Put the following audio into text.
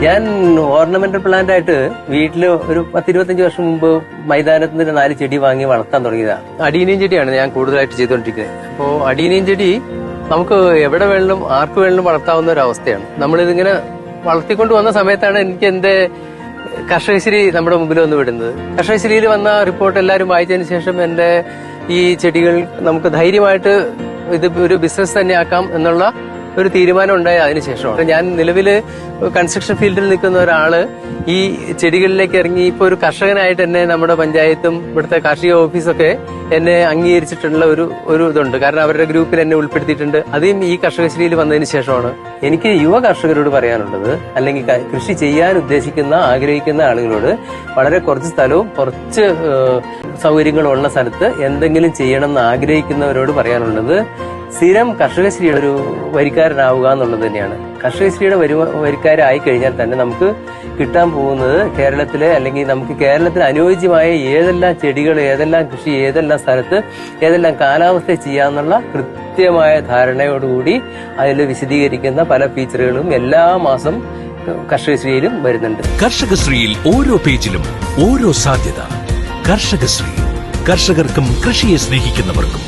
ഞാൻ ornamental plant ആയിട്ട് വീട്ടില് ഒരു 10-25 വർഷം മുമ്പ് മൈതാനത്ത് നിന്ന് 4 ചെടി വാങ്ങി വളർത്താൻ തുടങ്ങിയതാണ്. അടീനിയം ചെടിയാണ് ഞാൻ കൂടുതലായിട്ട് ചെയ്തുകൊണ്ടിരിക്കുന്നത്. അപ്പോ അടീനിയം ചെടി നമുക്ക് എവിടെ വേണമെങ്കിലും ആർക്ക് വേണമെങ്കിലും വളർത്താവുന്ന ഒരു അവസ്ഥയാണ്. നമ്മളിതിങ്ങനെ വളർത്തിക്കൊണ്ട് വന്ന സമയത്താണ് എനിക്ക് എന്റെ കർഷകശ്രീ നമ്മുടെ മുമ്പിൽ വന്ന് വിടുന്നത്. കർഷകശ്രീയിൽ വന്ന റിപ്പോർട്ട് എല്ലാവരും വായിച്ചതിന് ശേഷം എന്റെ ഈ ചെടികൾ നമുക്ക് ധൈര്യമായിട്ട് ഇത് ഒരു ബിസിനസ് തന്നെ ആക്കാം എന്നുള്ള ഒരു തീരുമാനം ഉണ്ടായ അതിനുശേഷമാണ്. ഞാൻ നിലവില് കൺസ്ട്രക്ഷൻ ഫീൽഡിൽ നിൽക്കുന്ന ഒരാള് ഈ ചെടികളിലേക്ക് ഇറങ്ങി ഇപ്പൊ ഒരു കർഷകനായിട്ട് എന്നെ നമ്മുടെ പഞ്ചായത്തും ഇവിടുത്തെ കാർഷിക ഓഫീസൊക്കെ എന്നെ അംഗീകരിച്ചിട്ടുള്ള ഒരു ഇതുണ്ട്. കാരണം അവരുടെ ഗ്രൂപ്പിൽ എന്നെ ഉൾപ്പെടുത്തിയിട്ടുണ്ട്. അതും ഈ കർഷകശ്രീയിൽ വന്നതിന് ശേഷമാണ്. എനിക്ക് യുവ കർഷകരോട് പറയാനുള്ളത്, അല്ലെങ്കിൽ കൃഷി ചെയ്യാൻ ഉദ്ദേശിക്കുന്ന ആഗ്രഹിക്കുന്ന ആളുകളോട് വളരെ കുറച്ച് സ്ഥലവും കുറച്ച് സൗകര്യങ്ങളും ഉള്ള സ്ഥലത്ത് എന്തെങ്കിലും ചെയ്യണം എന്ന് ആഗ്രഹിക്കുന്നവരോട് പറയാനുള്ളത്, സ്ഥിരം കർഷകശ്രീയുടെ ഒരു വരിക്കാരനാവുക എന്നുള്ളത് തന്നെയാണ്. കർഷകശ്രീയുടെ വരിക്കാരായി കഴിഞ്ഞാൽ തന്നെ നമുക്ക് കിട്ടാൻ പോകുന്നത് കേരളത്തിലെ, അല്ലെങ്കിൽ നമുക്ക് കേരളത്തിന് അനുയോജ്യമായ ഏതെല്ലാം ചെടികൾ, ഏതെല്ലാം കൃഷി, ഏതെല്ലാം സ്ഥലത്ത്, ഏതെല്ലാം കാലാവസ്ഥ ചെയ്യാന്നുള്ള കൃത്യമായ ധാരണയോടുകൂടി അതിൽ വിശദീകരിക്കുന്ന പല ഫീച്ചറുകളും എല്ലാ മാസം കർഷകശ്രീയിലും വരുന്നുണ്ട്. കർഷകശ്രീയിൽ ഓരോ പേജിലും ഓരോ സാധ്യത. കർഷകശ്രീ, കർഷകർക്കും കൃഷിയെ സ്നേഹിക്കുന്നവർക്കും.